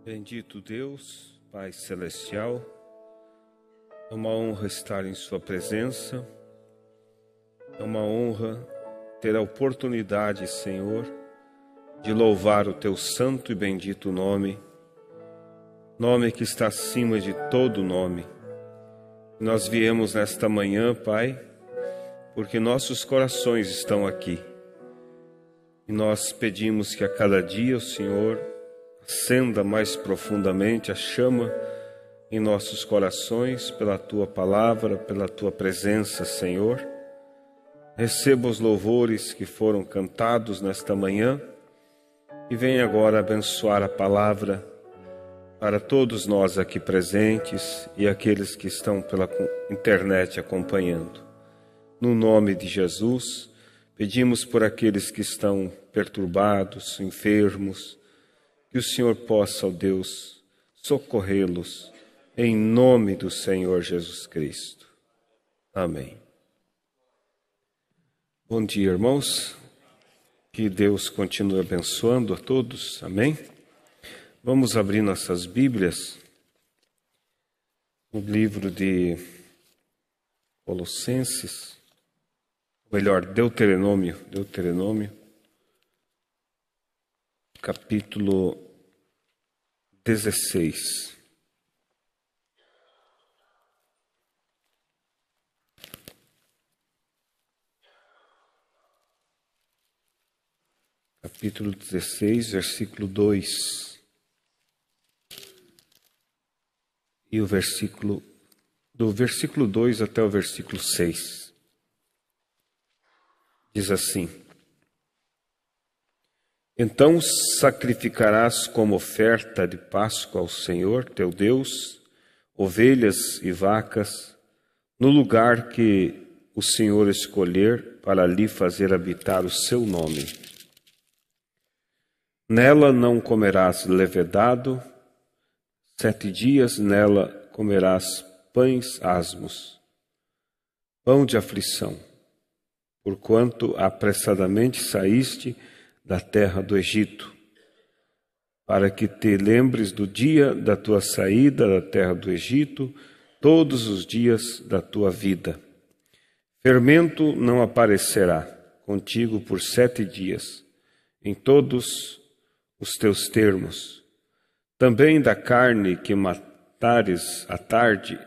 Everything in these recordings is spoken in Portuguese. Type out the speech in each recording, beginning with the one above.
Bendito Deus, Pai Celestial, é uma honra estar em Sua presença, é uma honra ter a oportunidade, Senhor, de louvar o Teu santo e bendito nome, nome que está acima de todo nome. Nós viemos nesta manhã, Pai, porque nossos corações estão aqui. E nós pedimos que a cada dia o Senhor acenda mais profundamente a chama em nossos corações pela Tua palavra, pela Tua presença, Senhor. Receba os louvores que foram cantados nesta manhã e venha agora abençoar a palavra para todos nós aqui presentes e aqueles que estão pela internet acompanhando. No nome de Jesus, pedimos por aqueles que estão perturbados, enfermos, que o Senhor possa, ó Deus, socorrê-los, em nome do Senhor Jesus Cristo. Amém. Bom dia, irmãos. Que Deus continue abençoando a todos. Amém. Vamos abrir nossas Bíblias no livro de Colossenses, melhor, Deuteronômio, capítulo 16. Capítulo 16, versículo 2. E o versículo, do versículo 2 até o versículo 6. Diz assim: Então sacrificarás como oferta de Páscoa ao Senhor teu Deus ovelhas e vacas no lugar que o Senhor escolher para ali fazer habitar o seu nome. Nela não comerás levedado, 7 dias nela comerás pães asmos, pão de aflição, porquanto apressadamente saíste da terra do Egito, para que te lembres do dia da tua saída da terra do Egito, todos os dias da tua vida. Fermento não aparecerá contigo por 7 dias, em todos os teus termos. Também da carne que matares à tarde,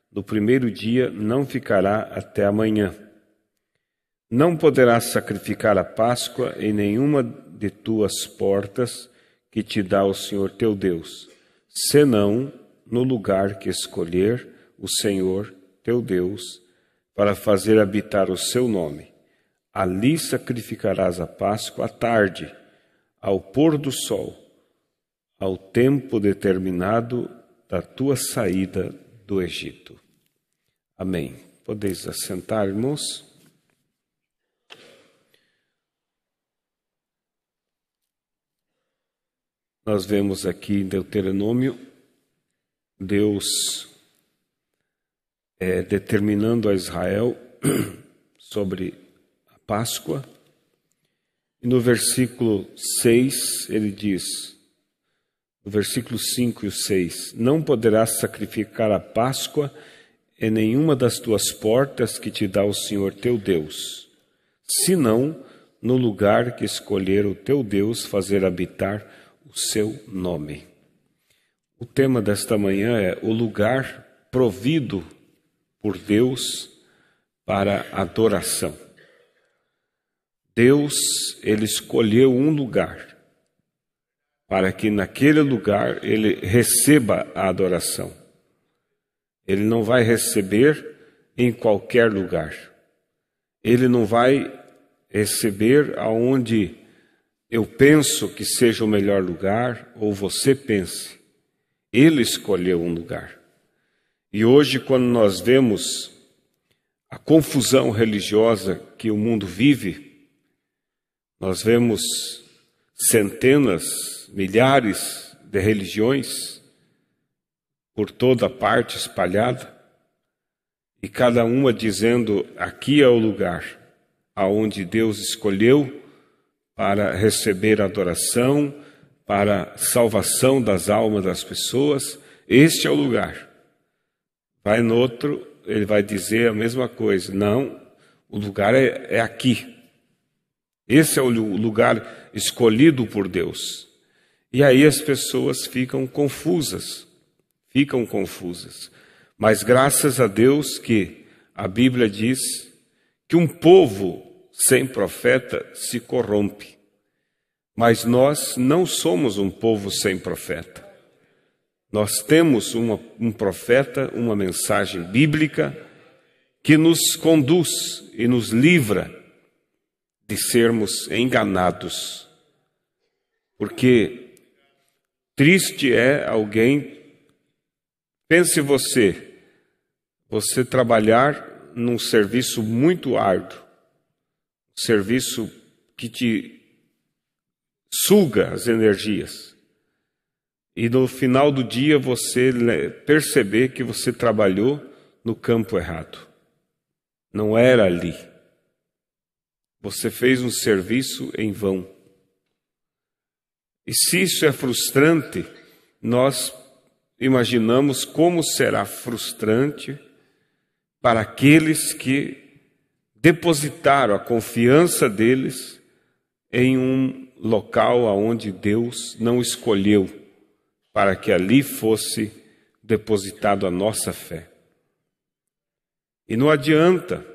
no primeiro dia não ficará até amanhã. Não poderás sacrificar a Páscoa em nenhuma de tuas portas que te dá o Senhor teu Deus, senão no lugar que escolher o Senhor teu Deus para fazer habitar o seu nome. Ali sacrificarás a Páscoa à tarde, ao pôr do sol, ao tempo determinado da tua saída do Egito. Amém. Podeis assentar, irmãos? Nós vemos aqui em Deuteronômio, Deus determinando a Israel sobre a Páscoa. E no versículo 6, ele diz, no versículo 5 e o 6, Não poderás sacrificar a Páscoa em nenhuma das tuas portas que te dá o Senhor teu Deus, senão no lugar que escolher o teu Deus fazer habitar o seu nome. O tema desta manhã é o lugar provido por Deus para adoração. Deus, Ele escolheu um lugar para que naquele lugar Ele receba a adoração. Ele não vai receber em qualquer lugar. Ele não vai receber aonde eu penso que seja o melhor lugar, ou você pense. Ele escolheu um lugar. E hoje, quando nós vemos a confusão religiosa que o mundo vive, nós vemos centenas, milhares de religiões por toda parte espalhada, e cada uma dizendo, aqui é o lugar aonde Deus escolheu para receber adoração, para a salvação das almas das pessoas, este é o lugar. Vai no outro, ele vai dizer a mesma coisa. Não, o lugar é aqui. Esse é o lugar escolhido por Deus. E aí as pessoas ficam confusas. Mas graças a Deus que a Bíblia diz que um povo sem profeta se corrompe. Mas nós não somos um povo sem profeta. Nós temos um profeta, uma mensagem bíblica que nos conduz e nos livra de sermos enganados. Porque triste é alguém, pense você trabalhar num serviço muito árduo, serviço que te suga as energias, e no final do dia você perceber que você trabalhou no campo errado. Não era ali. Você fez um serviço em vão. E se isso é frustrante, nós imaginamos como será frustrante para aqueles que depositaram a confiança deles em um local onde Deus não escolheu para que ali fosse depositado a nossa fé. E não adianta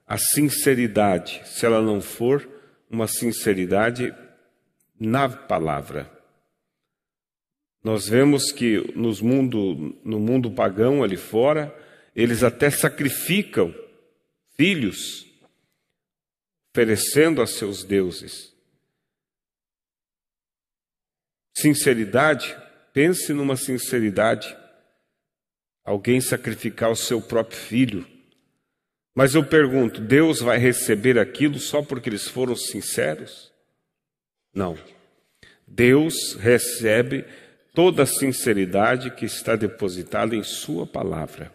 a sinceridade, se ela não for uma sinceridade na palavra. Nós vemos que no mundo pagão ali fora, eles até sacrificam filhos, oferecendo a seus deuses. Sinceridade, pense numa sinceridade. Alguém sacrificar o seu próprio filho. Mas eu pergunto, Deus vai receber aquilo só porque eles foram sinceros? Não. Deus recebe toda a sinceridade que está depositada em sua palavra.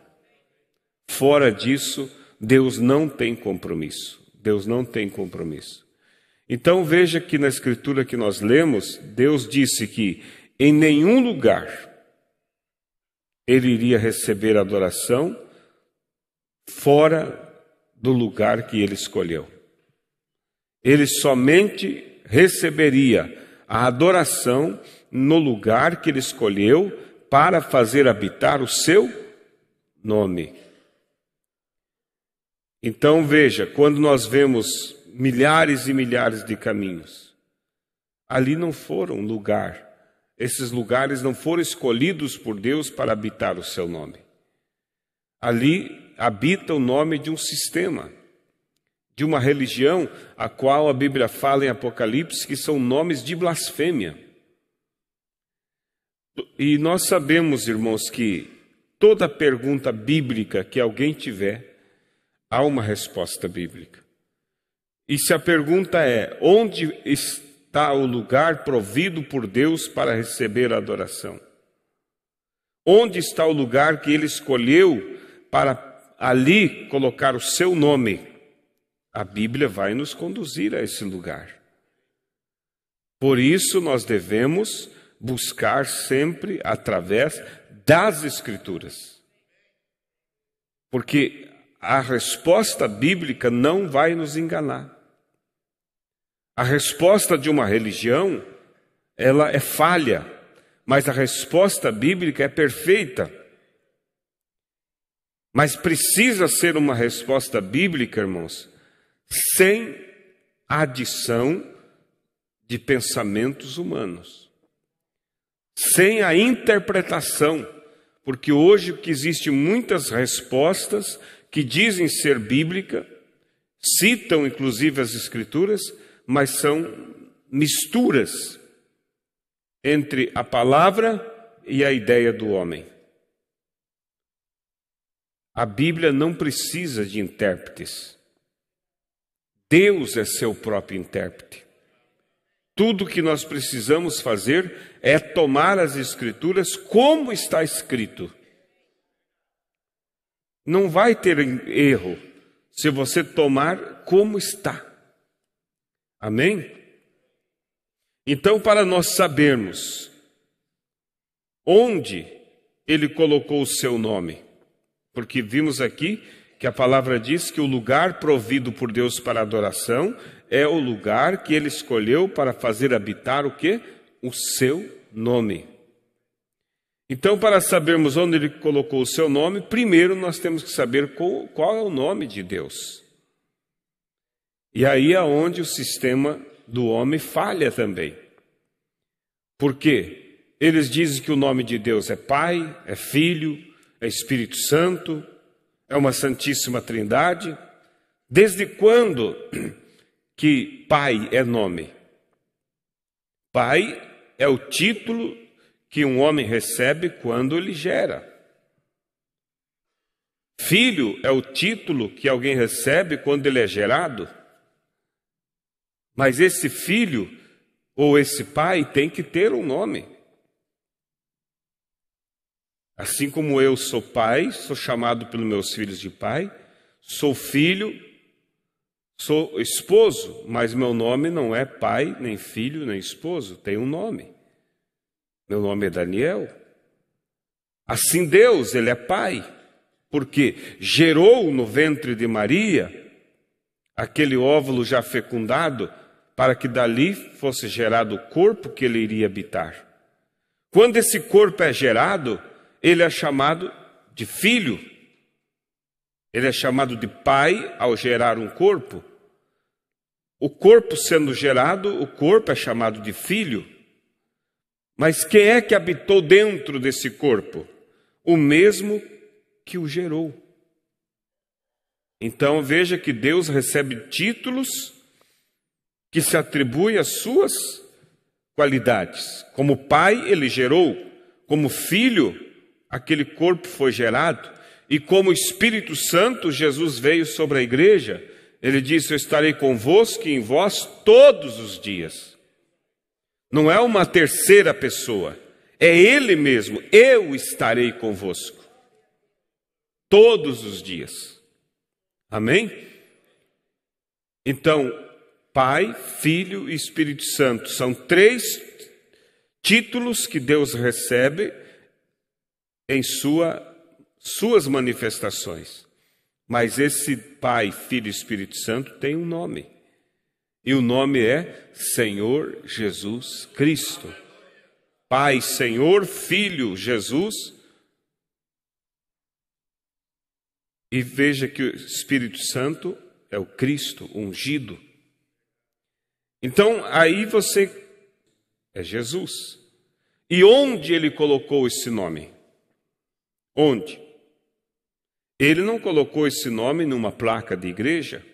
Fora disso, Deus não tem compromisso. Então veja que na escritura que nós lemos, Deus disse que em nenhum lugar ele iria receber adoração fora do lugar que ele escolheu. Ele somente receberia a adoração no lugar que ele escolheu para fazer habitar o seu nome. Então veja, quando nós vemos milhares e milhares de caminhos, ali não foram lugar. Esses lugares não foram escolhidos por Deus para habitar o seu nome. Ali habita o nome de um sistema, de uma religião, a qual a Bíblia fala em Apocalipse que são nomes de blasfêmia. E nós sabemos, irmãos, que toda pergunta bíblica que alguém tiver, há uma resposta bíblica. E se a pergunta é, onde está o lugar provido por Deus para receber a adoração? Onde está o lugar que Ele escolheu para ali colocar o seu nome? A Bíblia vai nos conduzir a esse lugar. Por isso nós devemos buscar sempre através das Escrituras. Porque a resposta bíblica não vai nos enganar. A resposta de uma religião, ela é falha, mas a resposta bíblica é perfeita. Mas precisa ser uma resposta bíblica, irmãos, sem adição de pensamentos humanos, sem a interpretação, porque hoje que existem muitas respostas que dizem ser bíblica, citam inclusive as Escrituras, mas são misturas entre a palavra e a ideia do homem. A Bíblia não precisa de intérpretes. Deus é seu próprio intérprete. Tudo que nós precisamos fazer é tomar as Escrituras como está escrito. Não vai ter erro se você tomar como está. Amém? Então, para nós sabermos onde ele colocou o seu nome, porque vimos aqui que a palavra diz que o lugar provido por Deus para adoração é o lugar que ele escolheu para fazer habitar o quê? O seu nome. Então, para sabermos onde ele colocou o seu nome, primeiro nós temos que saber qual é o nome de Deus. E aí é onde o sistema do homem falha também. Por quê? Eles dizem que o nome de Deus é Pai, é Filho, é Espírito Santo, é uma Santíssima Trindade. Desde quando que Pai é nome? Pai é o título que um homem recebe quando ele gera. Filho é o título que alguém recebe quando ele é gerado. Mas esse filho ou esse pai tem que ter um nome. Assim como eu sou pai, sou chamado pelos meus filhos de pai, sou filho, sou esposo, mas meu nome não é pai, nem filho, nem esposo, tem um nome. Meu nome é Daniel. Assim Deus, ele é pai, porque gerou no ventre de Maria aquele óvulo já fecundado, para que dali fosse gerado o corpo que ele iria habitar. Quando esse corpo é gerado, ele é chamado de filho. Ele é chamado de pai ao gerar um corpo. O corpo sendo gerado, o corpo é chamado de filho. Mas quem é que habitou dentro desse corpo? O mesmo que o gerou. Então veja que Deus recebe títulos que se atribuem às suas qualidades. Como pai, ele gerou. Como filho, aquele corpo foi gerado. E como Espírito Santo, Jesus veio sobre a igreja. Ele disse: eu estarei convosco e em vós todos os dias. Não é uma terceira pessoa. É ele mesmo. Eu estarei convosco. Todos os dias. Amém? Então, Pai, Filho e Espírito Santo são três títulos que Deus recebe em suas manifestações. Mas esse Pai, Filho e Espírito Santo tem um nome. E o nome é Senhor Jesus Cristo. Pai, Senhor, Filho, Jesus. E veja que o Espírito Santo é o Cristo ungido. Então, aí você é Jesus. E onde ele colocou esse nome? Onde? Ele não colocou esse nome numa placa de igreja.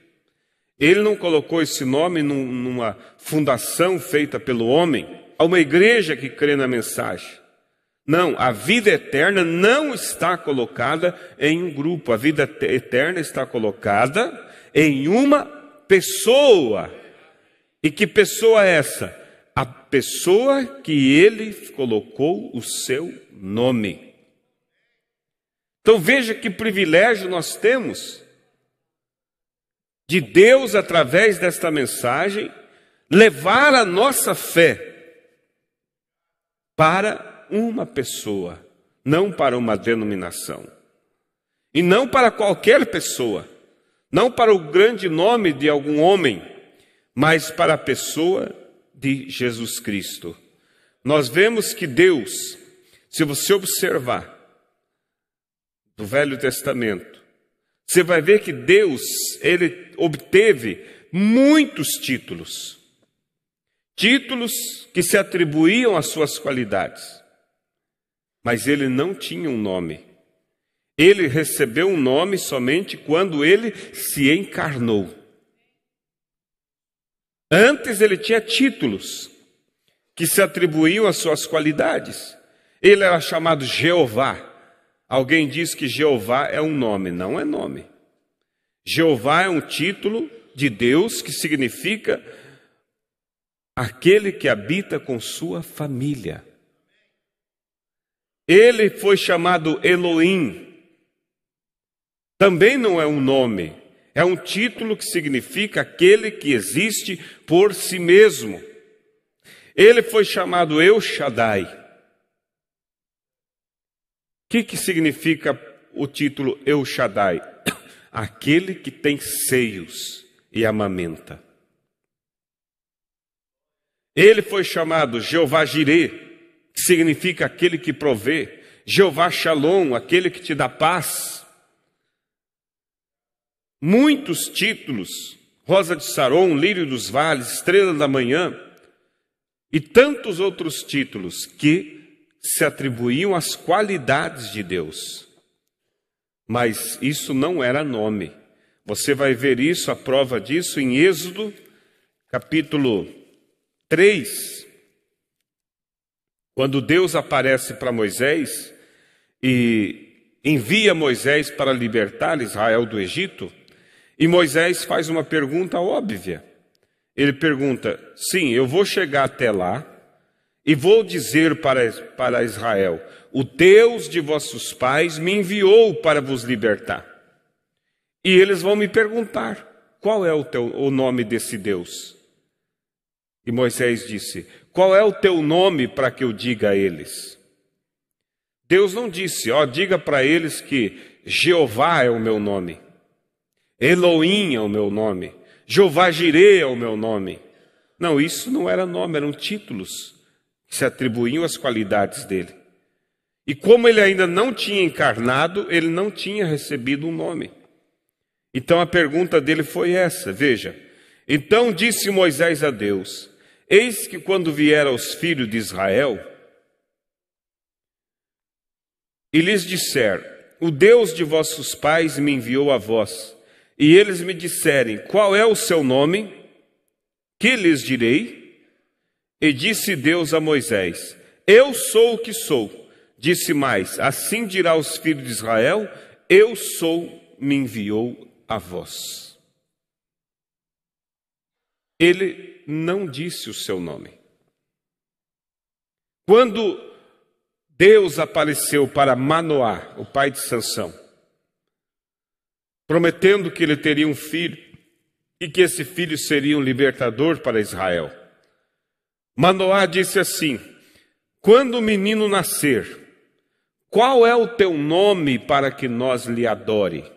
Ele não colocou esse nome numa fundação feita pelo homem. Há uma igreja que crê na mensagem. Não, a vida eterna não está colocada em um grupo. A vida eterna está colocada em uma pessoa. E que pessoa é essa? A pessoa que ele colocou o seu nome. Então veja que privilégio nós temos de Deus, através desta mensagem, levar a nossa fé para uma pessoa, não para uma denominação. E não para qualquer pessoa, não para o grande nome de algum homem, mas para a pessoa de Jesus Cristo. Nós vemos que Deus, se você observar do Velho Testamento, você vai ver que Deus, ele obteve muitos títulos. Títulos que se atribuíam às suas qualidades. Mas ele não tinha um nome. Ele recebeu um nome somente quando ele se encarnou. Antes ele tinha títulos que se atribuíam às suas qualidades. Ele era chamado Jeová. Alguém diz que Jeová é um nome. Não é nome. Jeová é um título de Deus que significa aquele que habita com sua família. Ele foi chamado Elohim. Também não é um nome. É um título que significa aquele que existe por si mesmo. Ele foi chamado El Shaddai. O que significa o título El Shaddai? Aquele que tem seios e amamenta. Ele foi chamado Jeová Jireh, que significa aquele que provê. Jeová Shalom, aquele que te dá paz. Muitos títulos, Rosa de Saron, Lírio dos Vales, Estrela da Manhã, e tantos outros títulos que se atribuíam às qualidades de Deus. Mas isso não era nome. Você vai ver isso, a prova disso, em Êxodo, capítulo 3, quando Deus aparece para Moisés e envia Moisés para libertar Israel do Egito, e Moisés faz uma pergunta óbvia. Ele pergunta: sim, eu vou chegar até lá e vou dizer para Israel: o Deus de vossos pais me enviou para vos libertar. E eles vão me perguntar: qual é o nome desse Deus? E Moisés disse: qual é o teu nome para que eu diga a eles? Deus não disse: diga para eles que Jeová é o meu nome, Elohim é o meu nome, Jeová Jireh é o meu nome. Não, isso não era nome, eram títulos que se atribuíam às qualidades dele. E como ele ainda não tinha encarnado, ele não tinha recebido um nome. Então a pergunta dele foi essa, veja. Então disse Moisés a Deus: eis que quando vier aos filhos de Israel e lhes disser: o Deus de vossos pais me enviou a vós, e eles me disserem: qual é o seu nome? Que lhes direi? E disse Deus a Moisés: eu sou o que sou. Disse mais: assim dirá aos filhos de Israel: eu sou, me enviou a vós. Ele não disse o seu nome. Quando Deus apareceu para Manoá, o pai de Sansão, prometendo que ele teria um filho e que esse filho seria um libertador para Israel, Manoá disse assim: quando o menino nascer, qual é o teu nome para que nós lhe adore?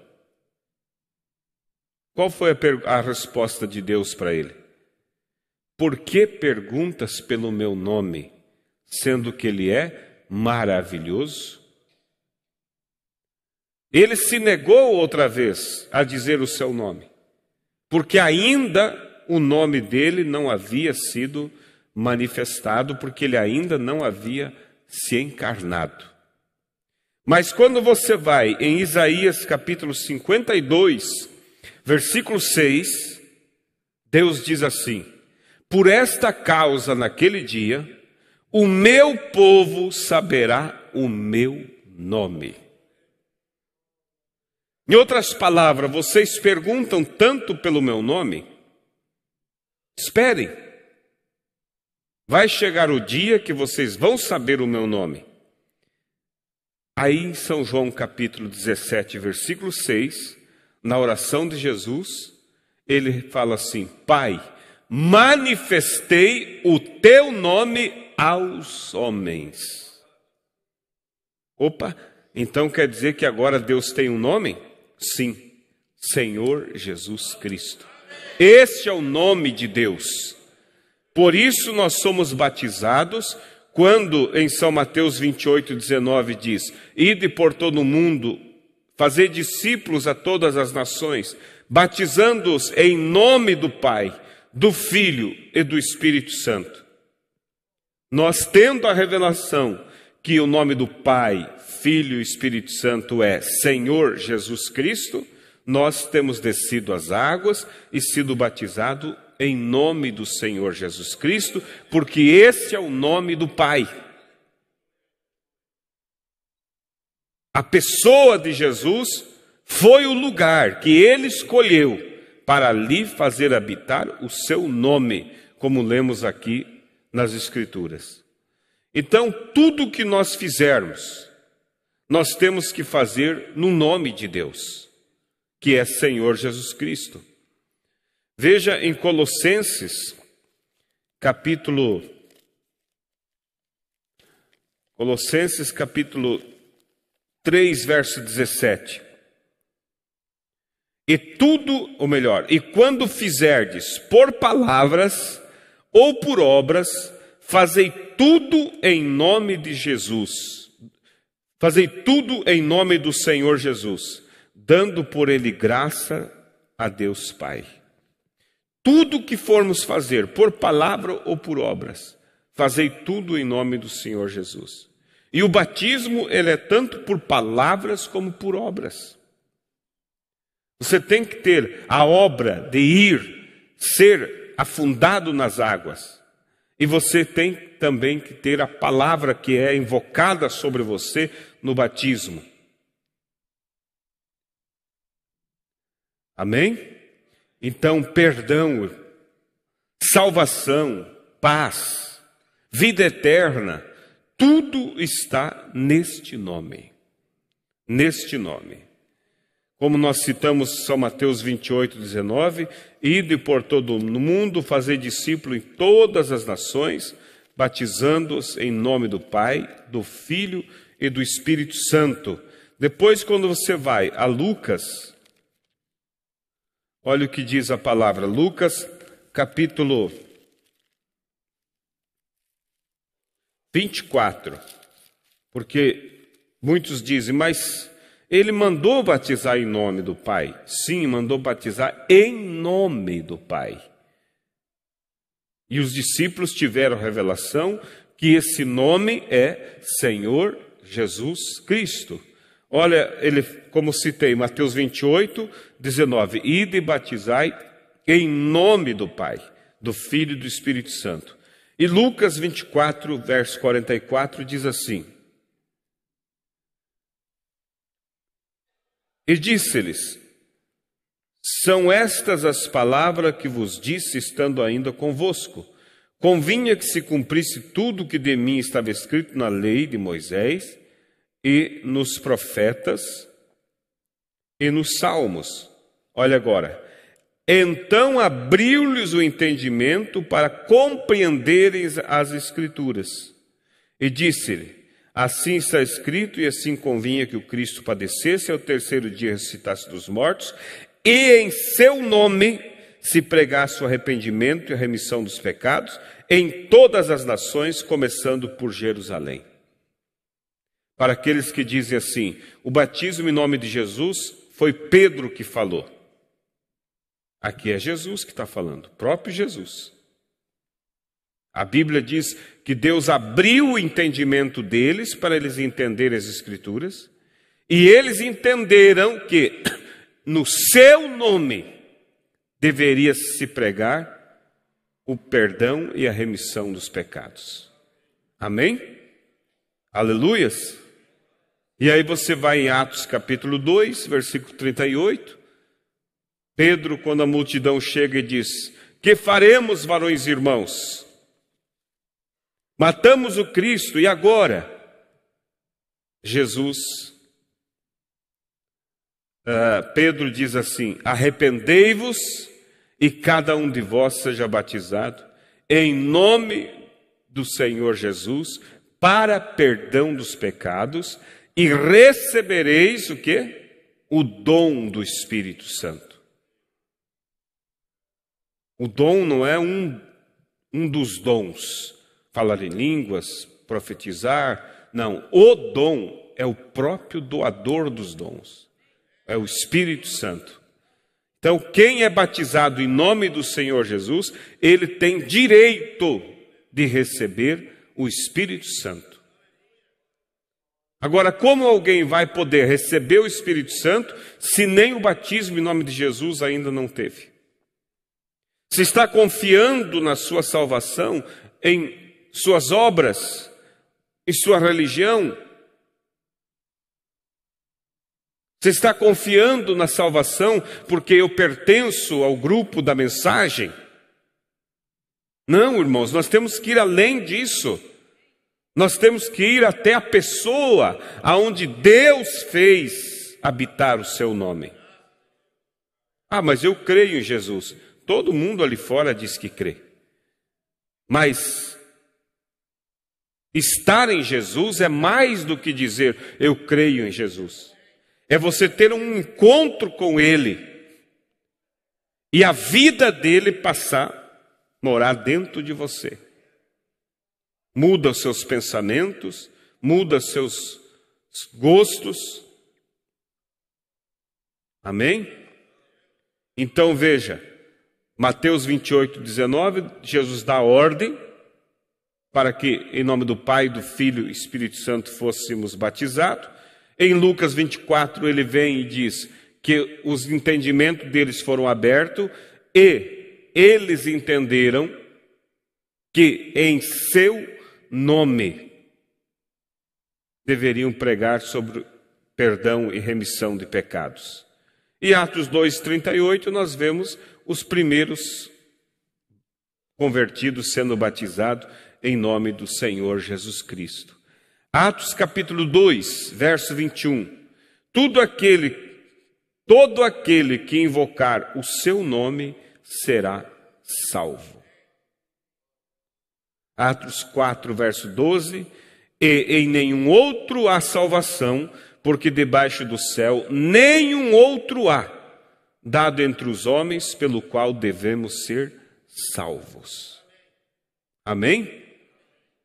Qual foi a resposta de Deus para ele? Por que perguntas pelo meu nome, sendo que ele é maravilhoso? Ele se negou outra vez a dizer o seu nome, porque ainda o nome dele não havia sido manifestado, porque ele ainda não havia se encarnado. Mas quando você vai em Isaías capítulo 52, versículo 6, Deus diz assim: por esta causa naquele dia, o meu povo saberá o meu nome. Em outras palavras, vocês perguntam tanto pelo meu nome? Esperem. Vai chegar o dia que vocês vão saber o meu nome. Aí em São João capítulo 17, versículo 6, na oração de Jesus, ele fala assim: Pai, manifestei o teu nome aos homens. Opa, então quer dizer que agora Deus tem um nome? Sim, Senhor Jesus Cristo. Este é o nome de Deus. Por isso nós somos batizados, quando em São Mateus 28, 19 diz: ide por todo o mundo, fazer discípulos a todas as nações, batizando-os em nome do Pai, do Filho e do Espírito Santo. Nós, tendo a revelação que o nome do Pai, Filho e Espírito Santo é Senhor Jesus Cristo, nós temos descido as águas e sido batizado em nome do Senhor Jesus Cristo, porque esse é o nome do Pai. A pessoa de Jesus foi o lugar que ele escolheu para ali fazer habitar o seu nome, como lemos aqui nas Escrituras. Então, tudo que nós fizermos, nós temos que fazer no nome de Deus, que é Senhor Jesus Cristo. Veja em Colossenses, capítulo Colossenses capítulo 3, verso 17. E tudo, ou melhor, e quando fizerdes por palavras ou por obras, fazei tudo em nome de Jesus. Fazei tudo em nome do Senhor Jesus, dando por ele graça a Deus Pai. Tudo que formos fazer, por palavra ou por obras, fazei tudo em nome do Senhor Jesus. E o batismo, ele é tanto por palavras como por obras. Você tem que ter a obra de ir, ser afundado nas águas. E você tem também que ter a palavra que é invocada sobre você no batismo. Amém? Então, perdão, salvação, paz, vida eterna, tudo está neste nome. Neste nome. Como nós citamos São Mateus 28, 19, ide por todo o mundo, fazer discípulo em todas as nações, batizando-os em nome do Pai, do Filho e do Espírito Santo. Depois, quando você vai a Lucas, olha o que diz a palavra, Lucas, capítulo 24, porque muitos dizem, mas ele mandou batizar em nome do Pai. Sim, mandou batizar em nome do Pai. E os discípulos tiveram revelação que esse nome é Senhor Jesus Cristo. Olha, ele, como citei, Mateus 28, 19. Ide e batizai em nome do Pai, do Filho e do Espírito Santo. E Lucas 24, verso 44, diz assim. E disse-lhes, são estas as palavras que vos disse, estando ainda convosco. Convinha que se cumprisse tudo o que de mim estava escrito na lei de Moisés, e nos profetas, e nos salmos. Olha agora. Então abriu-lhes o entendimento para compreenderem as Escrituras. E disse-lhe, assim está escrito, e assim convinha que o Cristo padecesse, ao terceiro dia ressuscitasse dos mortos, e em seu nome se pregasse o arrependimento e a remissão dos pecados em todas as nações, começando por Jerusalém. Para aqueles que dizem assim, o batismo em nome de Jesus foi Pedro que falou. Aqui é Jesus que está falando, o próprio Jesus. A Bíblia diz que Deus abriu o entendimento deles para eles entenderem as Escrituras, e eles entenderam que no seu nome deveria se pregar o perdão e a remissão dos pecados. Amém? Aleluias! E aí você vai em Atos capítulo 2, versículo 38. Pedro, quando a multidão chega e diz, que faremos, varões e irmãos? Matamos o Cristo, e agora? Pedro diz assim, arrependei-vos e cada um de vós seja batizado em nome do Senhor Jesus para perdão dos pecados e recebereis o quê? O dom do Espírito Santo. O dom não é um dos dons, falar em línguas, profetizar, não. O dom é o próprio doador dos dons, é o Espírito Santo. Então, quem é batizado em nome do Senhor Jesus, ele tem direito de receber o Espírito Santo. Agora, como alguém vai poder receber o Espírito Santo se nem o batismo em nome de Jesus ainda não teve? Se está confiando na sua salvação, em suas obras, em sua religião, você está confiando na salvação porque eu pertenço ao grupo da mensagem? Não, irmãos, nós temos que ir além disso. Nós temos que ir até a pessoa aonde Deus fez habitar o seu nome. Ah, mas eu creio em Jesus. Todo mundo ali fora diz que crê. Mas Estar em Jesus é mais do que dizer eu creio em Jesus. É você ter um encontro com Ele e a vida dele passar a morar dentro de você. Muda os seus pensamentos, muda os seus gostos. Amém? Então veja, Mateus 28:19, Jesus dá ordem para que, em nome do Pai, do Filho e Espírito Santo, fôssemos batizados. Em Lucas 24, ele vem e diz que os entendimentos deles foram abertos e eles entenderam que em seu nome deveriam pregar sobre perdão e remissão de pecados. E Atos 2:38 nós vemos os primeiros convertidos sendo batizados em nome do Senhor Jesus Cristo. Atos capítulo 2, verso 21. Todo aquele que invocar o seu nome será salvo. Atos 4, verso 12. E em nenhum outro há salvação, porque debaixo do céu nenhum outro há, dado entre os homens, pelo qual devemos ser salvos. Amém?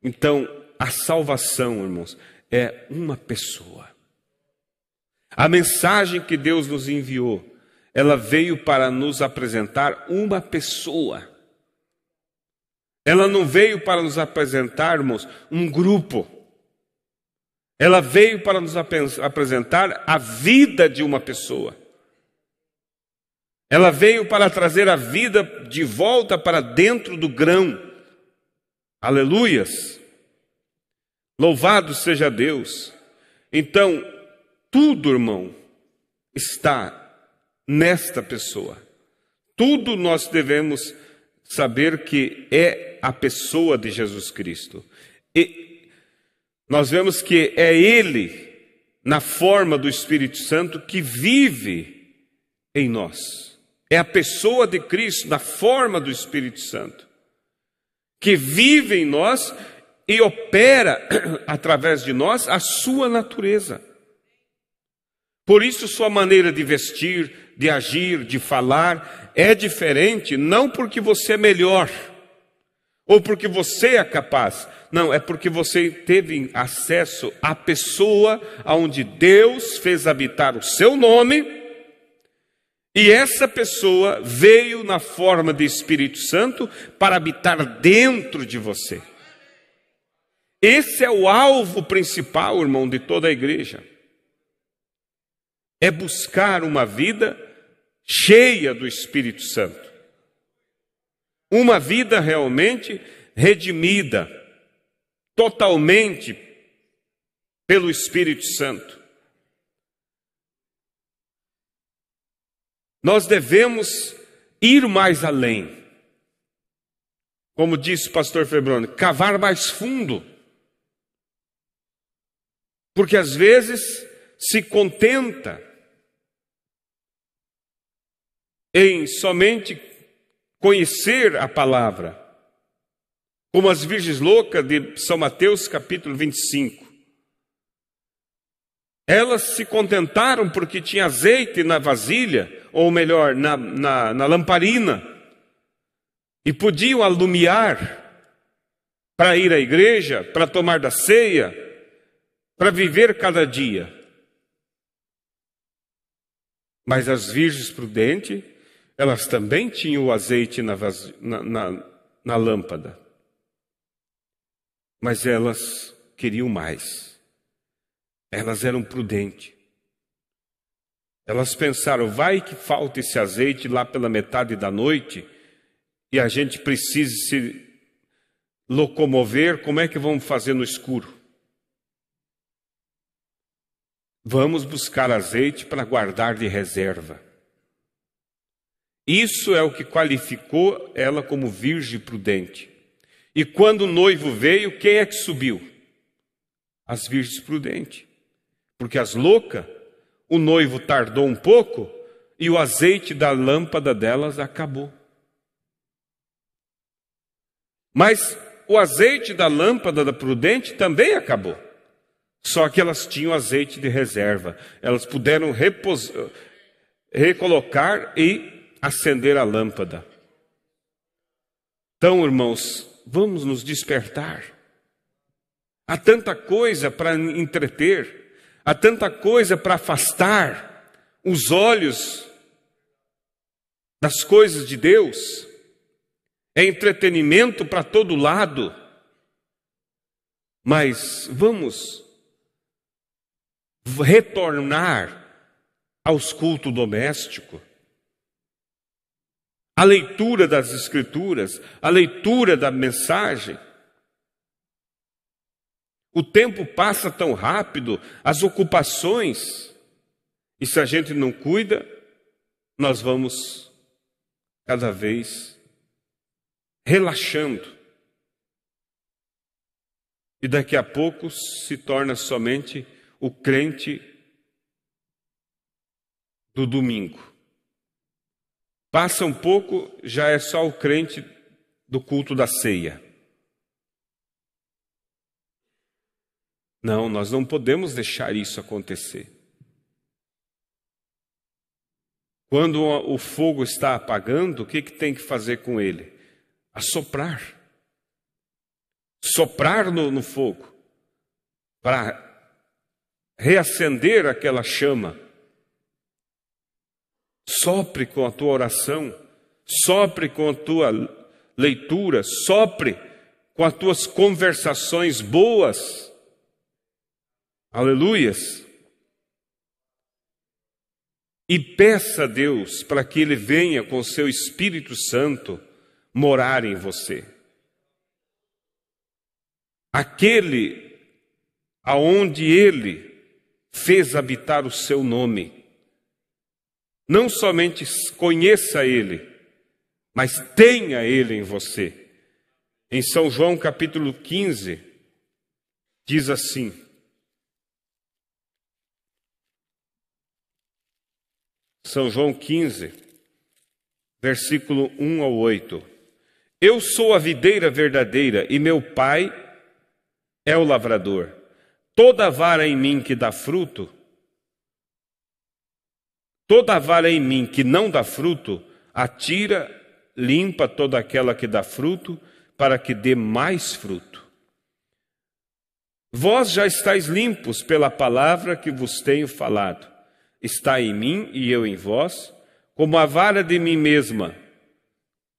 Então, a salvação, irmãos, é uma pessoa. A mensagem que Deus nos enviou, ela veio para nos apresentar uma pessoa. Ela não veio para nos apresentar, irmãos, um grupo. Ela veio para nos apresentar a vida de uma pessoa. Ela veio para trazer a vida de volta para dentro do grão. Aleluias! Louvado seja Deus! Então, tudo, irmão, está nesta pessoa. Tudo nós devemos saber que é a pessoa de Jesus Cristo. E nós vemos que é Ele, na forma do Espírito Santo, que vive em nós. É a pessoa de Cristo, na forma do Espírito Santo, que vive em nós e opera através de nós a sua natureza. Por isso sua maneira de vestir, de agir, de falar é diferente, não porque você é melhor ou porque você é capaz. Não, é porque você teve acesso à pessoa onde Deus fez habitar o seu nome, e essa pessoa veio na forma de Espírito Santo para habitar dentro de você. Esse é o alvo principal, irmão, de toda a igreja. É buscar uma vida cheia do Espírito Santo. Uma vida realmente redimida, totalmente pelo Espírito Santo. Nós devemos ir mais além. Como disse o pastor Febroni, cavar mais fundo. Porque às vezes se contenta em somente conhecer a palavra, como as virgens loucas de São Mateus capítulo 25. Elas se contentaram porque tinha azeite na vasilha, ou melhor, na lamparina, e podiam alumiar para ir à igreja, para tomar da ceia, para viver cada dia. Mas as virgens prudentes, elas também tinham o azeite na lâmpada. Mas elas queriam mais. Elas eram prudentes. Elas pensaram, vai que falta esse azeite lá pela metade da noite e a gente precisa se locomover, como é que vamos fazer no escuro? Vamos buscar azeite para guardar de reserva. Isso é o que qualificou ela como virgem prudente. E quando o noivo veio, quem é que subiu? As virgens prudentes. Porque as loucas, o noivo tardou um pouco e o azeite da lâmpada delas acabou. Mas o azeite da lâmpada da prudente também acabou. Só que elas tinham azeite de reserva. Elas puderam recolocar e acender a lâmpada. Então, irmãos, vamos nos despertar. Há tanta coisa para entreter, há tanta coisa para afastar os olhos das coisas de Deus. É entretenimento para todo lado. Mas vamos retornar aos cultos domésticos, a leitura das Escrituras, a leitura da mensagem. O tempo passa tão rápido, as ocupações, e se a gente não cuida, nós vamos cada vez relaxando. E daqui a pouco se torna somente o crente do domingo. Passa um pouco, já é só o crente do culto da ceia. Não, nós não podemos deixar isso acontecer. Quando o fogo está apagando, o que tem que fazer com ele? Assoprar. Soprar no fogo, para reacender aquela chama. Sopre com a tua oração, sopre com a tua leitura, sopre com as tuas conversações boas. Aleluias. E peça a Deus para que Ele venha com o seu Espírito Santo morar em você. Aquele aonde Ele fez habitar o seu nome. Não somente conheça Ele, mas tenha Ele em você. Em São João capítulo 15, diz assim: São João 15, versículo 1 ao 8. Eu sou a videira verdadeira e meu Pai é o lavrador. Toda vara em mim que dá fruto, toda vara em mim que não dá fruto, atira, limpa toda aquela que dá fruto, para que dê mais fruto. Vós já estáis limpos pela palavra que vos tenho falado. Está em mim e eu em vós, como a vara de mim mesma,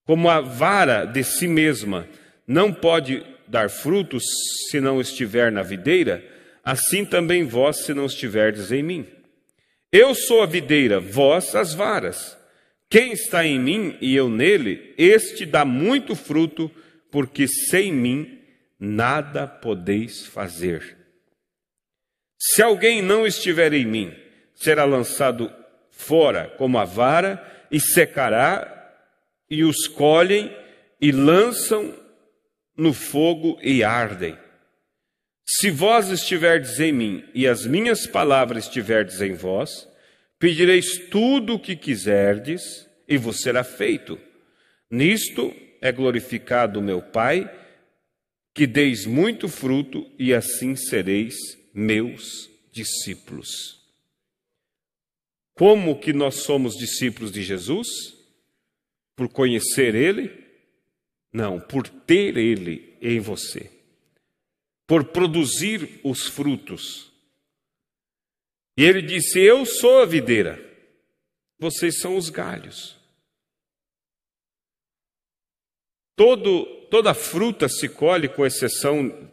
como a vara de si mesma não pode dar frutos se não estiver na videira, assim também vós se não estiverdes em mim. Eu sou a videira, vós as varas. Quem está em mim e eu nele, este dá muito fruto, porque sem mim nada podeis fazer. Se alguém não estiver em mim, será lançado fora como a vara e secará, e os colhem e lançam no fogo e ardem. Se vós estiverdes em mim e as minhas palavras estiverdes em vós, pedireis tudo o que quiserdes e vos será feito. Nisto é glorificado o meu Pai, que deis muito fruto e assim sereis meus discípulos. Como que nós somos discípulos de Jesus? Por conhecer Ele? Não, por ter Ele em você. Por produzir os frutos. E Ele disse: eu sou a videira, vocês são os galhos. Toda fruta se colhe, com exceção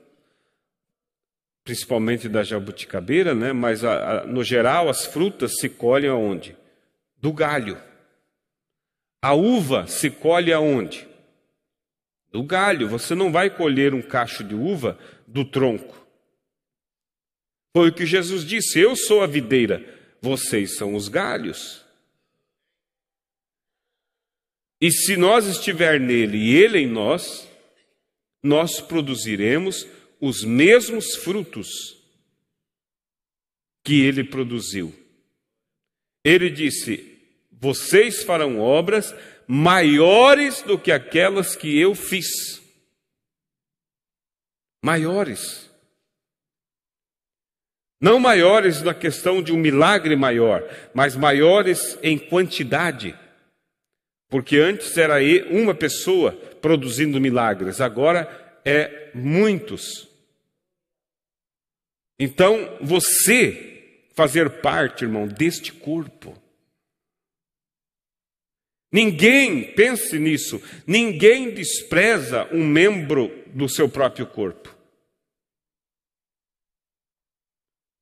principalmente da jabuticabeira, né? Mas no geral as frutas se colhem aonde? Do galho. A uva se colhe aonde? Do galho. Você não vai colher um cacho de uva do tronco. Foi o que Jesus disse: eu sou a videira, vocês são os galhos. E se nós estiver nele e ele em nós, nós produziremos os mesmos frutos que ele produziu. Ele disse: vocês farão obras maiores do que aquelas que eu fiz. maiores. Não maiores na questão de um milagre maior, mas maiores em quantidade. Porque antes era uma pessoa produzindo milagres, agora é muitos. Então, você fazer parte, irmão, deste corpo. Ninguém, pense nisso, ninguém despreza um membro do seu próprio corpo.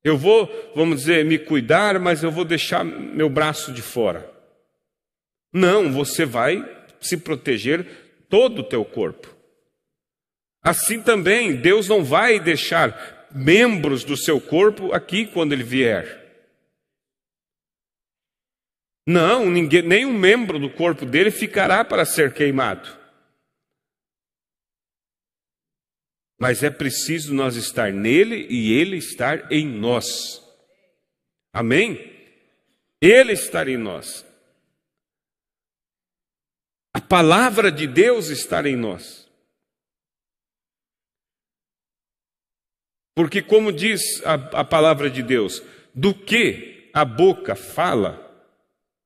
Eu vou, vamos dizer, me cuidar, mas eu vou deixar meu braço de fora. Não, você vai se proteger todo o teu corpo. Assim também, Deus não vai deixar membros do seu corpo aqui quando Ele vier. Não, nenhum membro do corpo dele ficará para ser queimado. Mas é preciso nós estar nele e ele estar em nós. Amém? Ele estar em nós. A palavra de Deus estar em nós. Porque como diz a palavra de Deus, do que a boca fala,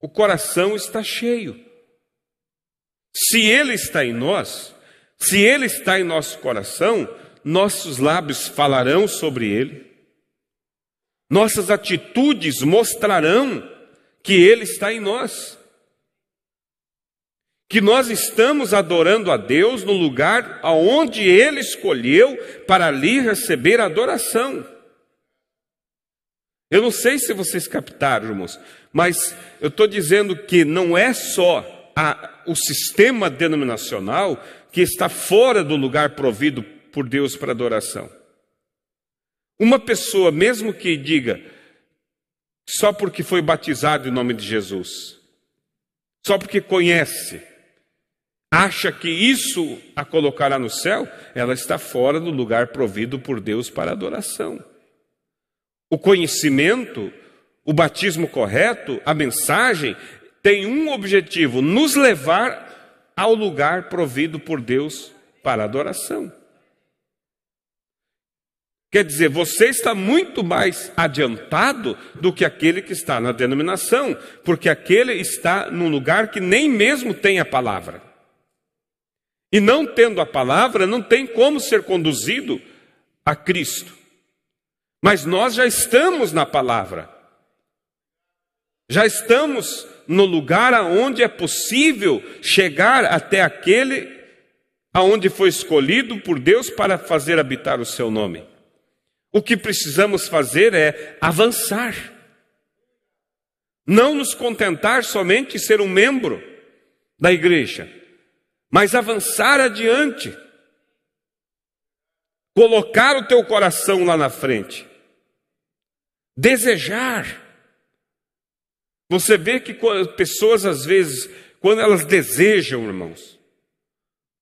o coração está cheio. Se Ele está em nós, se Ele está em nosso coração, nossos lábios falarão sobre Ele. Nossas atitudes mostrarão que Ele está em nós. Que nós estamos adorando a Deus no lugar aonde Ele escolheu para ali receber a adoração. Eu não sei se vocês captaram, irmãos, mas eu estou dizendo que não é só o sistema denominacional que está fora do lugar provido por Deus para adoração. Uma pessoa, mesmo que diga, só porque foi batizado em nome de Jesus, só porque conhece, acha que isso a colocará no céu, ela está fora do lugar provido por Deus para adoração. O conhecimento, o batismo correto, a mensagem, tem um objetivo: nos levar ao lugar provido por Deus para adoração. Quer dizer, você está muito mais adiantado do que aquele que está na denominação, porque aquele está num lugar que nem mesmo tem a palavra. E não tendo a palavra, não tem como ser conduzido a Cristo. Mas nós já estamos na palavra. Já estamos no lugar aonde é possível chegar até aquele aonde foi escolhido por Deus para fazer habitar o seu nome. O que precisamos fazer é avançar. Não nos contentar somente em ser um membro da igreja, mas avançar adiante. Colocar o teu coração lá na frente. Desejar. Você vê que pessoas, às vezes, quando elas desejam, irmãos,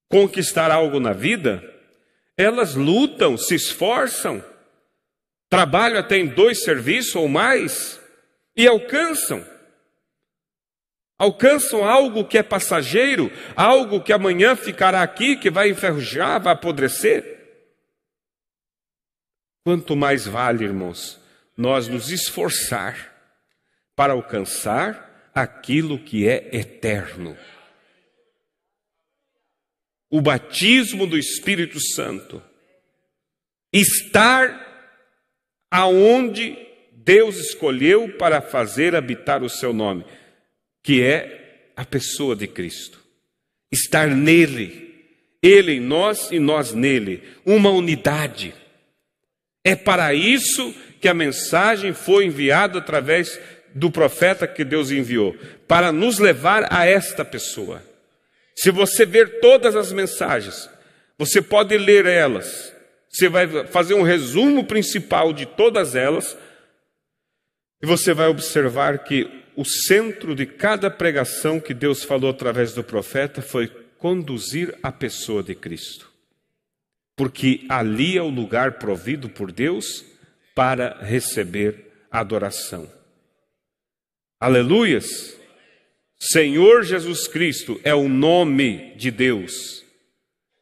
conquistar algo na vida, elas lutam, se esforçam, trabalham até em 2 serviços ou mais e alcançam. Alcançam algo que é passageiro, algo que amanhã ficará aqui, que vai enferrujar, vai apodrecer. Quanto mais vale, irmãos, nós nos esforçar para alcançar aquilo que é eterno. O batismo do Espírito Santo. Estar aonde Deus escolheu para fazer habitar o seu nome, que é a pessoa de Cristo. Estar nele, Ele em nós e nós nele, uma unidade. É para isso que a mensagem foi enviada através do profeta que Deus enviou, para nos levar a esta pessoa. Se você ver todas as mensagens, você pode ler elas, você vai fazer um resumo principal de todas elas, e você vai observar que o centro de cada pregação que Deus falou através do profeta foi conduzir a pessoa de Cristo. Porque ali é o lugar provido por Deus para receber adoração. Aleluias! Senhor Jesus Cristo é o nome de Deus.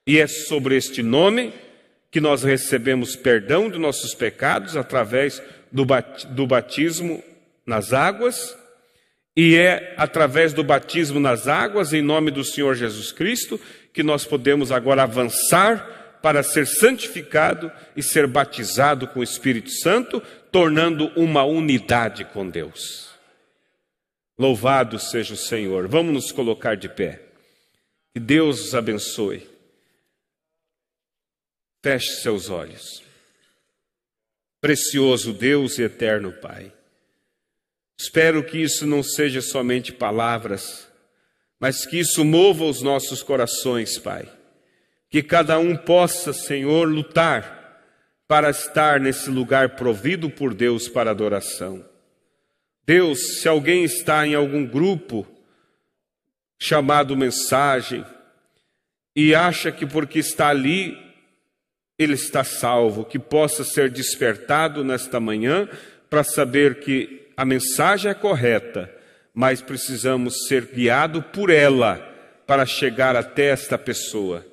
E é sobre este nome que nós recebemos perdão de nossos pecados através do batismo nas águas, e é através do batismo nas águas, em nome do Senhor Jesus Cristo, que nós podemos agora avançar para ser santificado e ser batizado com o Espírito Santo, tornando uma unidade com Deus. Louvado seja o Senhor. Vamos nos colocar de pé. Que Deus os abençoe. Feche seus olhos. Precioso Deus e eterno Pai, espero que isso não seja somente palavras, mas que isso mova os nossos corações, Pai. Que cada um possa, Senhor, lutar para estar nesse lugar provido por Deus para adoração. Deus, se alguém está em algum grupo chamado mensagem e acha que porque está ali ele está salvo, que possa ser despertado nesta manhã para saber que a mensagem é correta, mas precisamos ser guiados por ela para chegar até esta pessoa,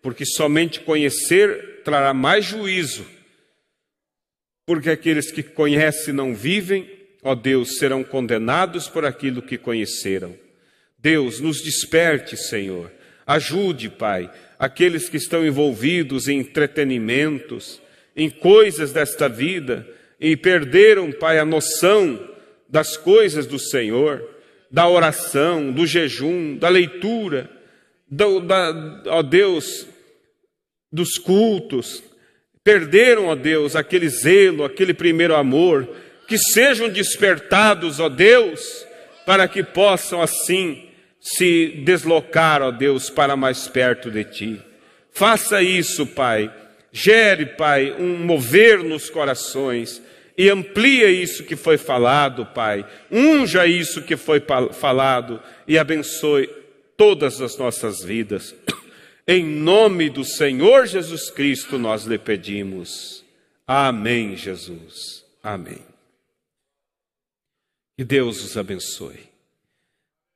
porque somente conhecer trará mais juízo, porque aqueles que conhecem e não vivem, ó Deus, serão condenados por aquilo que conheceram. Deus, nos desperte, Senhor. Ajude, Pai, aqueles que estão envolvidos em entretenimentos, em coisas desta vida, e perderam, Pai, a noção das coisas do Senhor, da oração, do jejum, da leitura, ó Deus, dos cultos. Perderam, ó Deus, aquele zelo, aquele primeiro amor. Que sejam despertados, ó Deus, para que possam assim se deslocar, ó Deus, para mais perto de Ti. Faça isso, Pai. Gere, Pai, um mover nos corações e amplia isso que foi falado, Pai. Unja isso que foi falado e abençoe todas as nossas vidas. Em nome do Senhor Jesus Cristo nós lhe pedimos. Amém, Jesus. Amém. Que Deus os abençoe.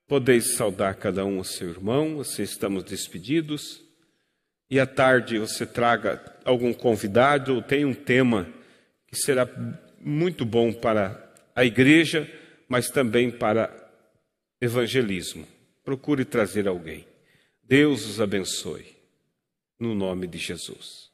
Podeis saudar cada um o seu irmão, assim estamos despedidos. E à tarde você traga algum convidado ou tem um tema que será muito bom para a igreja, mas também para evangelismo. Procure trazer alguém. Deus os abençoe, no nome de Jesus.